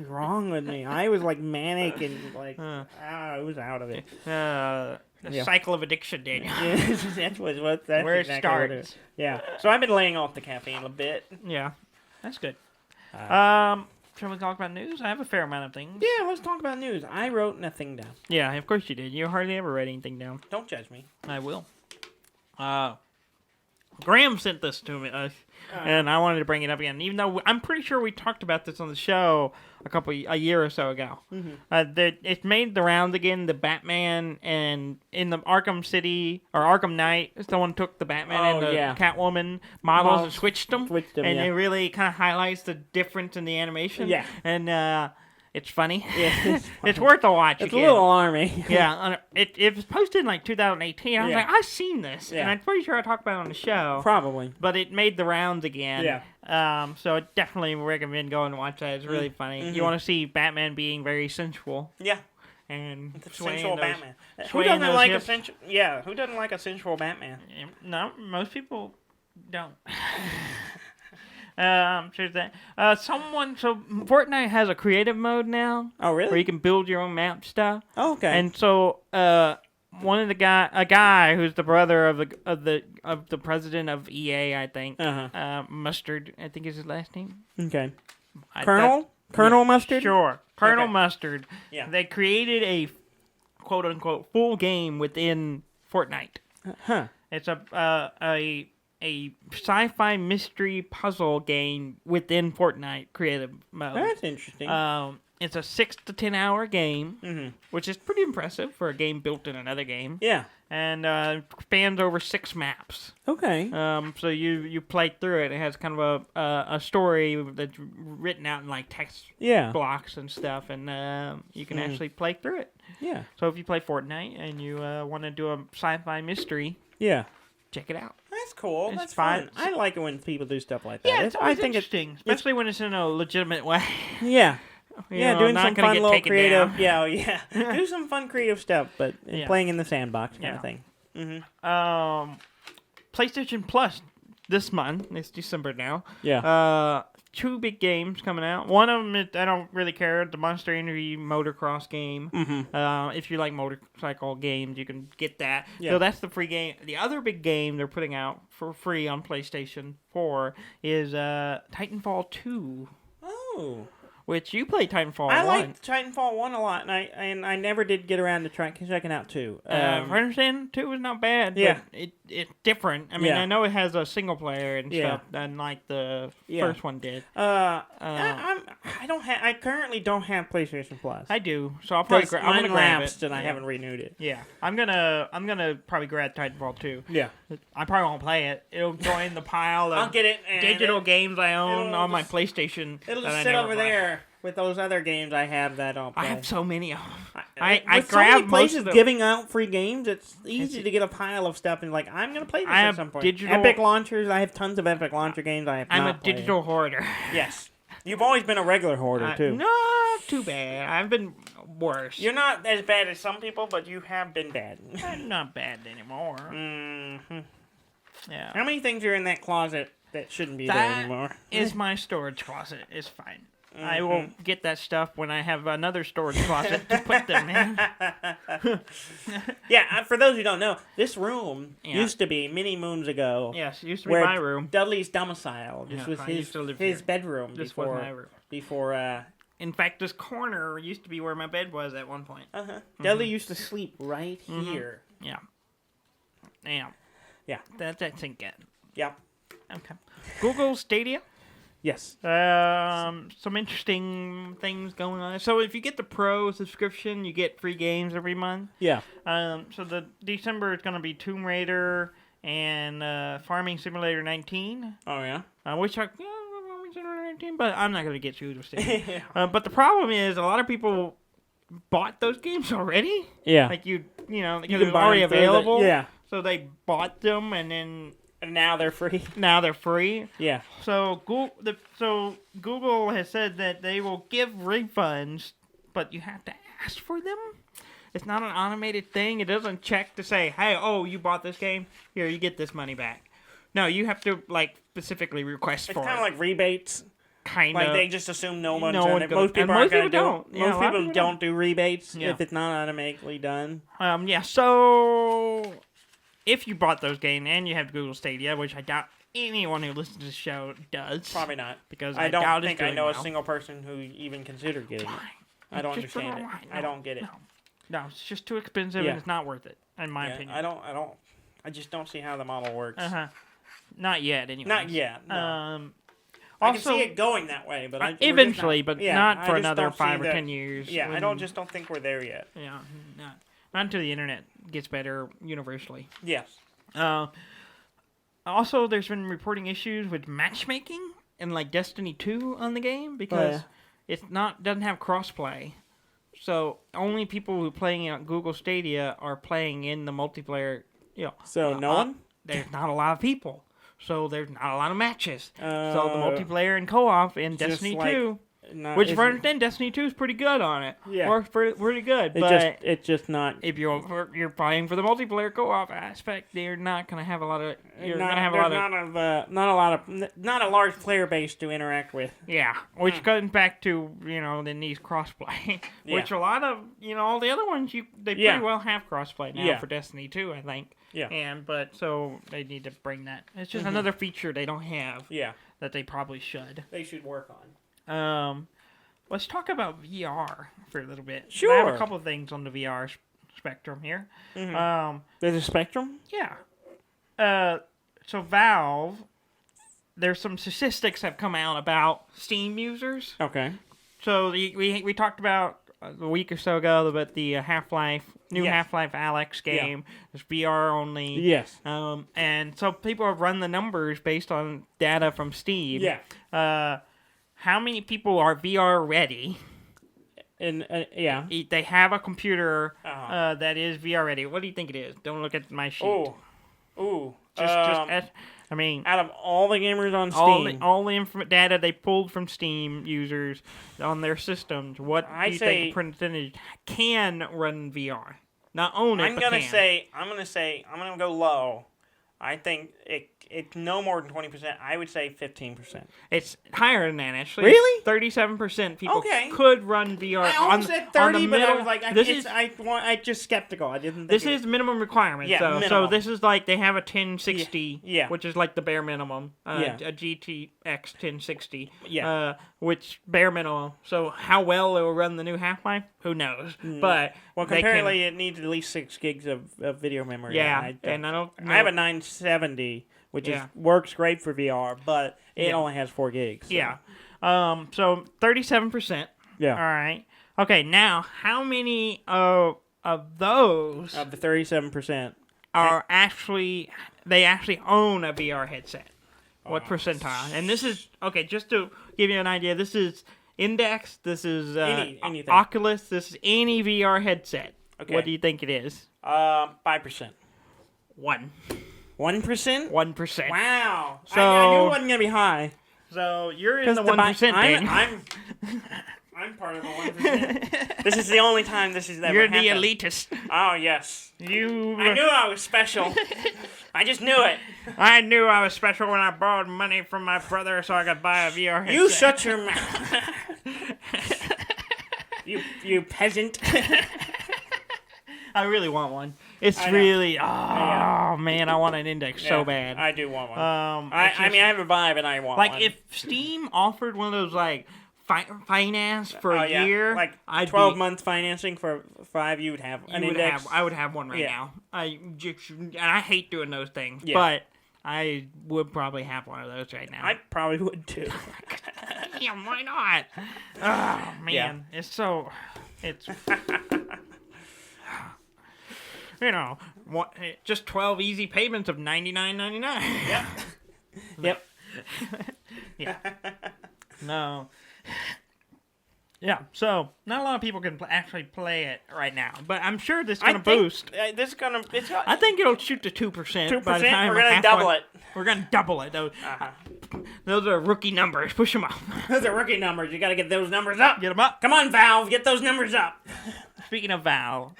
wrong with me? I was manic and I was out of it. The cycle of addiction, Daniel. Yeah, that's where it starts. Yeah. So I've been laying off the caffeine a bit. Yeah, that's good. Shall we talk about news? I have a fair amount of things. Yeah, let's talk about news. I wrote nothing down. Yeah, of course you did. You hardly ever write anything down. Don't judge me. I will. Graham sent this to me, and I wanted to bring it up again, even though I'm pretty sure we talked about this on the show a year or so ago. Mm-hmm. It made the rounds again. The Batman and in the Arkham City or Arkham Knight, someone took the Batman and the Catwoman models and switched them, and it really kind of highlights the difference in the animation. Yeah, and It's funny. Yeah, it's worth a watch. It's a little alarming. Yeah, it was posted in like 2018. I was like, I've seen this, and I'm pretty sure I talked about it on the show. Probably, but it made the rounds again. Yeah. So I definitely recommend going and watch that. It's really funny. Mm-hmm. You want to see Batman being very sensual. Yeah. And sensual Batman. Who doesn't like a sensual? Yeah. Who doesn't like a sensual Batman? No, most people don't. So Fortnite has a creative mode now. Oh, really? Where you can build your own map stuff. Oh, okay. And so, a guy who's the brother of the president of EA, I think. Mustard, I think is his last name. Okay. Colonel Mustard. Sure, Colonel Mustard. Yeah. They created a quote unquote full game within Fortnite. Huh. It's a sci-fi mystery puzzle game within Fortnite creative mode. That's interesting. It's a 6 to 10 hour game, which is pretty impressive for a game built in another game. Yeah. And spans over 6 maps. Okay. So you play through it. It has kind of a story that's written out in like text blocks and stuff, and you can actually play through it. Yeah. So if you play Fortnite and you want to do a sci-fi mystery, check it out. That's cool. That's fun. I like it when people do stuff like that. Yeah, I think it's interesting, especially when it's in a legitimate way. Yeah. Doing some fun little creative. Yeah. Do some fun creative stuff, but playing in the sandbox kind of thing. Mm-hmm. PlayStation Plus this month. It's December now. Yeah. 2 big games coming out. One of them, I don't really care. The Monster Energy Motocross game. Mm-hmm. If you like motorcycle games, you can get that. Yeah. So that's the free game. The other big game they're putting out for free on PlayStation 4 is Titanfall 2. Oh. Which you played Titanfall 1. I liked Titanfall 1 a lot, and I never did get around to checking out 2. I understand 2 was not bad, but it's different. I mean, I know it has a single player and stuff, unlike the first one did. I currently don't have PlayStation Plus. I do, so I'm gonna grab it. And I haven't renewed it. Yeah, I'm gonna probably grab Titanfall 2. Yeah, I probably won't play it. It'll join the pile of I'll get it, digital games I own on my PlayStation. It'll just sit over there with those other games I have that I don't play. I have so many of them. I grab so many places giving out free games. It's easy to get a pile of stuff and like I'm gonna play this at some point. Epic launchers. I have tons of Epic launcher games. I'm a digital hoarder. Yes, you've always been a regular hoarder too. Not too bad. I've been worse. You're not as bad as some people, but you have been bad. I'm not bad anymore. Mm-hmm. Yeah. How many things are in that closet that shouldn't be there anymore? Is my storage closet. It's fine. Mm-hmm. I will get that stuff when I have another storage closet to put them in. For those who don't know, this room used to be many moons ago. Yes, it used to be my room. Dudley's domicile. This was his bedroom. This was my room. In fact, this corner used to be where my bed was at one point. Dudley used to sleep right here. Yeah. Yeah. Yeah. That's in good. Yeah. Okay. Google Stadia. Yes. Some interesting things going on. So if you get the Pro subscription, you get free games every month. Yeah. So the December is going to be Tomb Raider and Farming Simulator 19. Oh yeah. Which are Farming Simulator 19, but I'm not going to get you to stay. But the problem is a lot of people bought those games already. Yeah. Like because it was already available. Yeah. So they bought them and then. And now they're free. Yeah. So Google has said that they will give refunds, but you have to ask for them. It's not an automated thing. It doesn't check to say, "Hey, you bought this game. Here, you get this money back." No, you have to specifically request for it. It's kind of like rebates. Kind of. Like they just assume no one's done it. Most people aren't going to do it. Most people don't do rebates if it's not automatically done. So if you bought those games and you have Google Stadia, which I doubt anyone who listens to the show does. Probably not. Because I don't think I know a single person who even considered getting it. I don't understand it. No, I don't get it. No, it's just too expensive and it's not worth it, in my opinion. I just don't see how the model works. Not yet, anyway. Not yet. No. I can see it going that way, but eventually, but not for another 5 or 10 years. Yeah, I don't think we're there yet. Yeah, not until the internet gets better universally. Yes. Also, there's been reporting issues with matchmaking and Destiny 2 on the game because doesn't have crossplay. So only people who are playing on Google Stadia are playing in the multiplayer. So no one? There's not a lot of people. So there's not a lot of matches. So the multiplayer and co-op in Destiny 2, which for understand Destiny 2 is pretty good on it. Yeah. Works pretty good. It's just not. If you're playing for the multiplayer co-op aspect, you're not going to have a lot of. Not a large player base to interact with. Yeah, which comes back to the needs crossplay, which a lot of all the other ones they pretty well have crossplay now for Destiny 2, I think. Yeah. But so they need to bring that. It's just another feature they don't have. Yeah. That they probably should. They should work on. Let's talk about VR for a little bit. Sure. I have a couple of things on the VR spectrum here. Mm-hmm. There's a spectrum? Yeah. So Valve, there's some statistics have come out about Steam users. Okay. So we talked about a week or so ago about the Half-Life Alyx game. It's VR only. Yes. And so people have run the numbers based on data from Steam. Yeah. How many people are VR ready? And they have a computer that is VR ready. What do you think it is? Don't look at my sheet. Out of all the gamers on Steam, all the data they pulled from Steam users on their systems, what do you think the percentage can run VR? Not own it, I'm gonna go low. I think it's no more than 20%. I would say 15%. It's higher than that, actually. Really? 37% people could run VR. I almost said 30, but I was like, I just skeptical. I didn't. This is minimum requirement. Yeah, minimum. So this is like they have a 1060, which is like the bare minimum. A GTX 1060. Yeah. Which bare minimum. So how well it will run the new Half-Life, who knows? But apparently it needs at least 6 gigs of video memory. Yeah, I have a 970. Which works great for VR, but it only has 4 gigs. So. Yeah. So 37%. Yeah. All right. Okay, now how many of those of the 37% are actually own a VR headset? What percentile? And this is just to give you an idea, this is Index, this is anything. Oculus, this is any VR headset. Okay. What do you think it is? 5%. 1%. 1%? 1%. Wow. So I knew it wasn't gonna be high. So you're in the 1% thing. I'm part of the 1%. This is the only time this has ever happened. You're the elitist. Oh yes. I knew I was special. I just knew it. I knew I was special when I borrowed money from my brother so I could buy a VR headset. You shut your mouth. you peasant. I really want one. It's really, man, I want an Index so bad. I do want one. I have a Vive and I want one. Like, if Steam offered one of those, like, finance for a year, like 12-month financing for 5, you would have an Index. I would have one right now. And I hate doing those things, but I would probably have one of those right now. I probably would, too. Damn, why not? Oh, man. Yeah. It's... just 12 easy payments of $99.99. Yep. Yep. Yeah. No. Yeah. So not a lot of people can actually play it right now, but I'm sure this is going to boost. I think it'll shoot to 2%. 2%. By the time we're going to double it. We're going to double it. Those are rookie numbers. Push them up. Those are rookie numbers. You got to get those numbers up. Get them up. Come on, Valve. Get those numbers up. Speaking of Valve,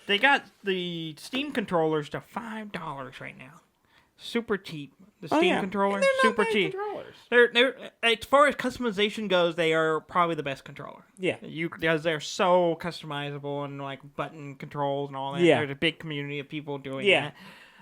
they got the Steam controllers to $5 right now. Super cheap. The Steam controller, super cheap. They're as far as customization goes, they are probably the best controller. Yeah, because they're so customizable and like button controls and all that. Yeah, there's a big community of people doing that.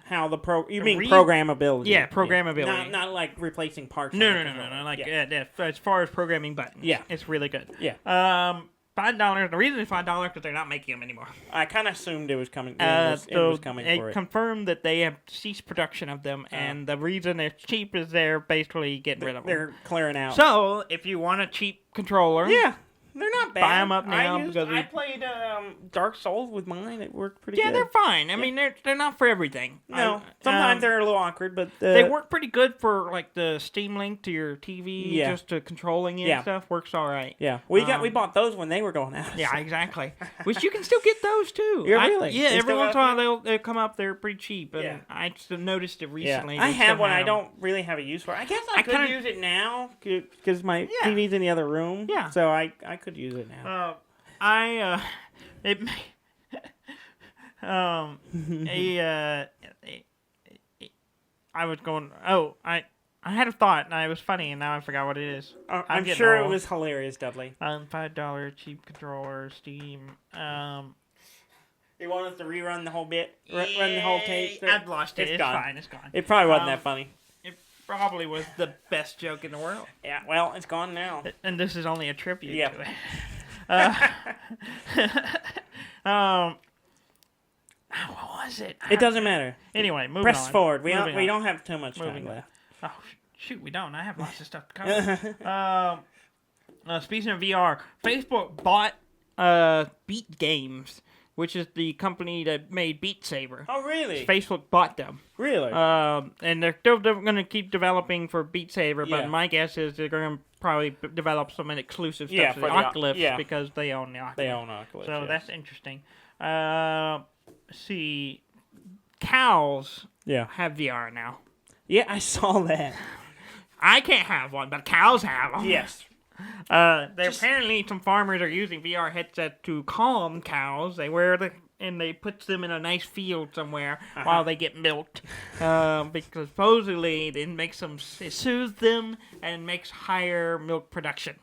How you mean programmability? Yeah, programmability. Not like replacing parts. No. Like as far as programming buttons, it's really good. Yeah. $5. The reason it's $5 because they're not making them anymore. I kind of assumed it was coming. It was coming for it. Confirmed that they have ceased production of them, and the reason they're cheap is they're basically getting rid of them. They're clearing out. So if you want a cheap controller, They're not bad. Buy them up now I played Dark Souls with mine. It worked pretty good. Yeah, they're fine. I mean, they're not for everything. No, sometimes they're a little awkward, but they work pretty good for like the Steam Link to your TV, just to controlling it and stuff. Works all right. Yeah, we bought those when they were going out. Yeah, exactly. Which you can still get those too. Really? Yeah, every once in a while they'll come up. They're pretty cheap, and I just noticed it recently. Yeah. I have one. I don't really have a use for it. I guess I could use it now because my TV's in the other room. Yeah, so I could use it now. I was going. I had a thought, and it was funny, and now I forgot what it is. I'm sure it was hilarious, Dudley. $5 cheap controller, Steam. You want us to rerun the whole bit? Run the whole tape? I've lost it. It's fine. It's gone. It probably wasn't that funny. It probably was the best joke in the world. Yeah, well, it's gone now. And this is only a tribute to it. What was it? It doesn't matter. Anyway, moving on. Press forward. We don't have too much time left. Oh, shoot, we don't. I have lots of stuff to cover. Speaking of VR, Facebook bought Beat Games, which is the company that made Beat Saber. Oh, really? Facebook bought them. Really? And they're still going to keep developing for Beat Saber, but my guess is they're going to probably develop some exclusive stuff for the Oculus because they own the Oculus. They own Oculus. So that's interesting. See, cows have VR now. Yeah, I saw that. I can't have one, but cows have them. Yes. Apparently some farmers are using VR headsets to calm cows. They wear and they put them in a nice field somewhere while they get milked. Because supposedly it soothes them and makes higher milk production.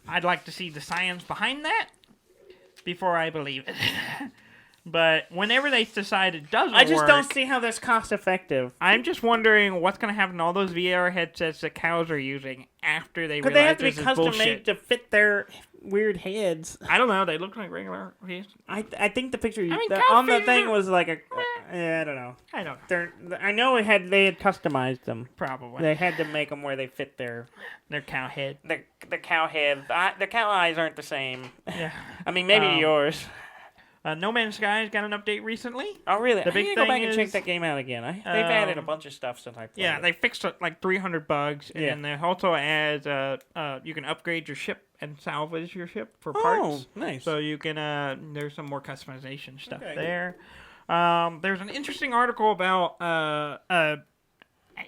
I'd like to see the science behind that before I believe it. But whenever they decide it doesn't work... I just don't see how that's cost effective. I'm just wondering what's going to happen to all those VR headsets that cows are using after they realize they have to be custom custom made to fit their weird heads. I don't know. They look like regular heads. I think the picture on the thing was like a... I don't know. I don't know. I know they had customized them. Probably. They had to make them where they fit their cow head. The cow head. The cow eyes aren't the same. Yeah. I mean, maybe yours. No Man's Sky's got an update recently. Oh, really? The big I need to go back and check that game out again. They've added a bunch of stuff since I played it. They fixed like 300 bugs, and then they also add you can upgrade your ship and salvage your ship for parts. Oh, nice. So you can there's some more customization stuff there. There's an interesting article about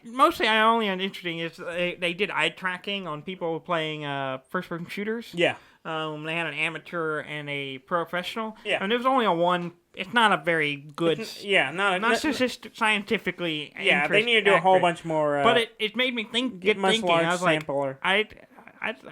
mostly I only am interesting is they did eye tracking on people playing first-person shooters. Yeah. They had an amateur and a professional. Yeah. And there was only one. It's not a very good. Not just scientifically. Yeah, they need to do a whole bunch more. But it made me get thinking. I was sampler. That's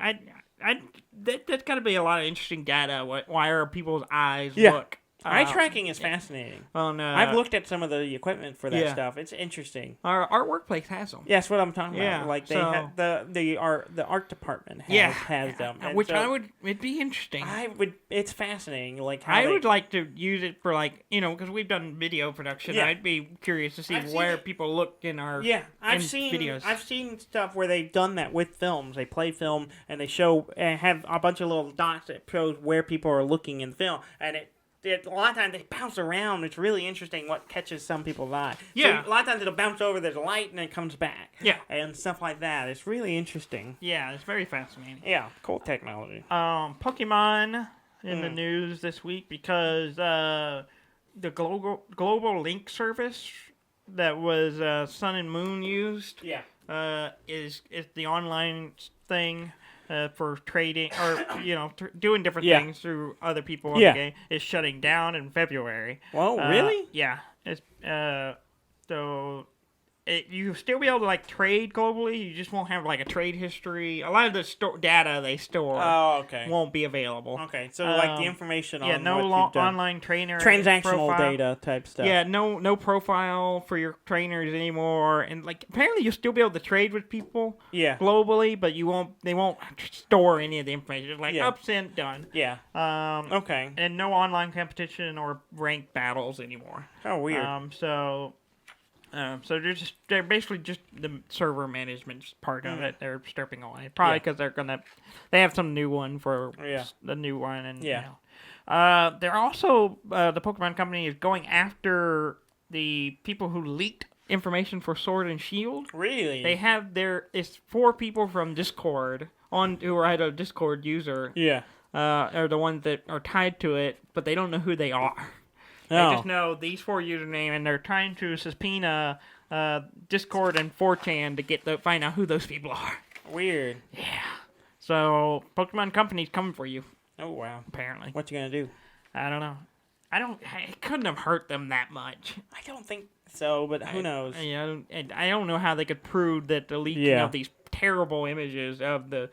got to be a lot of interesting data. Why are people's eyes look? Eye tracking is fascinating. Well, I've looked at some of the equipment for that stuff. It's interesting. Our workplace has them. Yeah, that's what I'm talking about. Like they have the art department has them. And which it'd be interesting. It's fascinating. Like I would like to use it for because we've done video production. I'd be curious to see where people look in our videos. I've seen stuff where they've done that with films. They play film and they show and have a bunch of little dots that shows where people are looking in film, and a lot of times they bounce around. It's really interesting what catches some people's eye. Yeah. So a lot of times it'll bounce over, there's a light, and then it comes back. Yeah. And stuff like that. It's really interesting. Yeah, it's very fascinating. Yeah, cool technology. Pokemon in the news this week because the global link service that was Sun and Moon used is the online thing. For trading or doing different things through other people in the game is shutting down in February. Whoa, really? Yeah. It's so you still be able to trade globally. You just won't have a trade history. A lot of the data they store won't be available. Okay, so the information on online trainer transactional profile. Data type stuff. Yeah, no profile for your trainers anymore, and apparently you'll still be able to trade with people globally, but they won't store any of the information. It's up, sent, done. Yeah. Okay. And no online competition or ranked battles anymore. Oh, weird. So they're basically just the server management part of it. They're stripping away, probably because they have some new one for the new one, and they're also the Pokemon Company is going after the people who leaked information for Sword and Shield. Really? They have it's 4 people from Discord who are a Discord user. Yeah. Are the ones that are tied to it, but they don't know who they are. They just know these 4 username, and they're trying to subpoena Discord and 4chan to find out who those people are. Weird. Yeah. So Pokemon Company's coming for you. Oh wow. Apparently. What you gonna do? I don't know. It couldn't have hurt them that much. I don't think so, but who knows? I don't know how they could prove that the leaking of these terrible images of the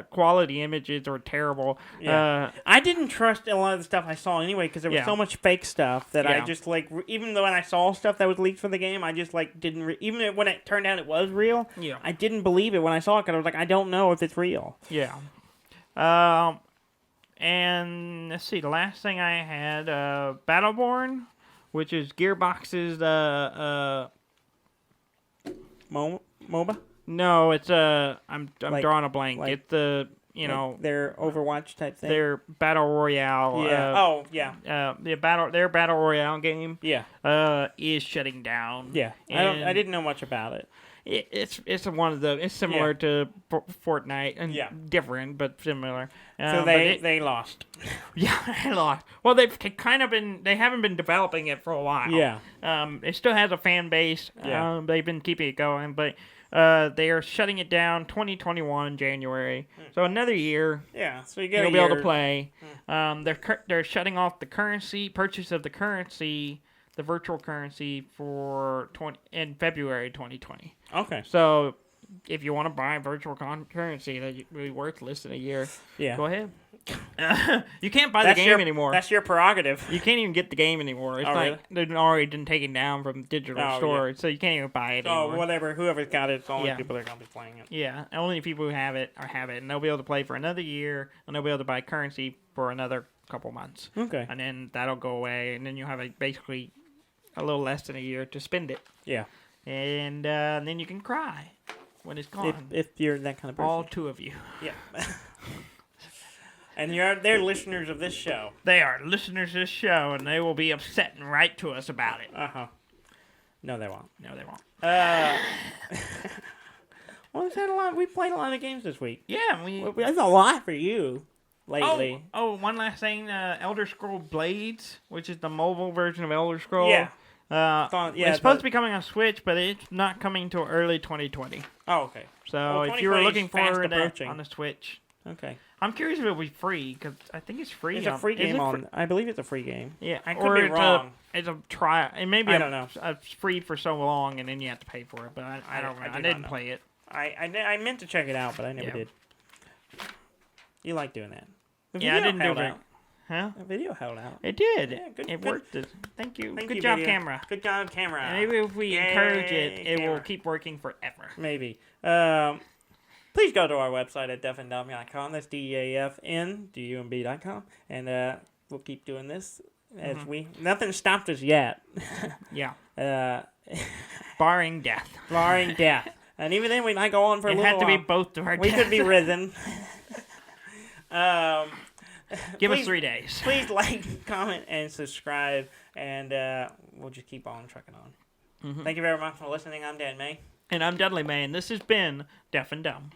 quality images are terrible. Yeah. I didn't trust a lot of the stuff I saw anyway because there was so much fake stuff that I just even though when I saw stuff that was leaked for the game, I just didn't even when it turned out it was real. Yeah. I didn't believe it when I saw it because I was like, I don't know if it's real. Yeah. And let's see, the last thing I had, Battleborn, which is Gearbox's MOBA. No, it's I'm drawing a blank. It's the their Overwatch type thing. Their battle royale. Yeah. Their battle royale game. Yeah. Is shutting down. Yeah. I didn't know much about it. It's similar to Fortnite and different but similar. So they lost. Yeah, they lost. Well, they haven't been developing it for a while. Yeah. It still has a fan base. Yeah. They've been keeping it going, but they are shutting it down 2021 January. So another year. Yeah. So you'll be able to play. They're shutting off the purchase of the currency. The virtual currency in February 2020. Okay. So, if you want to buy virtual currency that's really worthless in a year, go ahead. You can't buy the game anymore. That's your prerogative. You can't even get the game anymore. It's really? They've already been taken down from digital stores, so you can't even buy it anymore. Oh, whatever. Whoever's got it, it's the only people that are going to be playing it. Yeah, only people who have it, and they'll be able to play for another year, and they'll be able to buy currency for another couple months. Okay. And then that'll go away, and then you'll have basically a little less than a year to spend it. Yeah. And then you can cry when it's gone. If you're that kind of person. All 2 of you. Yeah. And they're listeners of this show. They are listeners of this show, and they will be upset and write to us about it. Uh-huh. No, they won't. No, they won't. Well, we played a lot of games this week. Yeah. That's a lot for you. Lately. Oh, one last thing. Elder Scrolls Blades, which is the mobile version of Elder Scrolls. Yeah. It's supposed to be coming on Switch, but it's not coming till early 2020. Oh, okay. So if you were looking for it on the Switch. Okay. I'm curious if it'll be free, because I think it's free. It's a free game I believe it's a free game. Yeah. I could be wrong. It's a trial. It may be I don't know. It's free for so long, and then you have to pay for it, but I don't know. I didn't play it. I meant to check it out, but I never did. You like doing that. I didn't do it. Huh? The video held out. It did. Yeah, good. It worked. Thank you. Good job, video. camera. Good job, camera. And maybe if we encourage it, it will keep working forever. Maybe. Please go to our website at deafandumb.com. That's DEAFNDUMB.com. And we'll keep doing this as nothing stopped us yet. Yeah. Barring death. Barring death. And even then, we might go on for a little while. It had to be both to our We could be risen. Give us 3 days. Please like, comment, and subscribe, and we'll just keep on trucking on. Mm-hmm. Thank you very much for listening. I'm Dan May. And I'm Dudley May, and this has been Deaf and Dumb.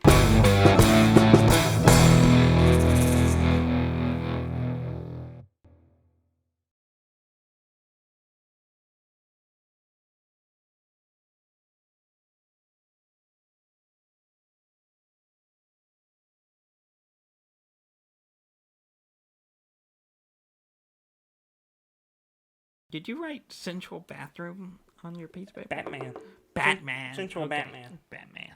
Did you write Central Bathroom on your piece of paper? Batman. Batman. Central Batman. Batman.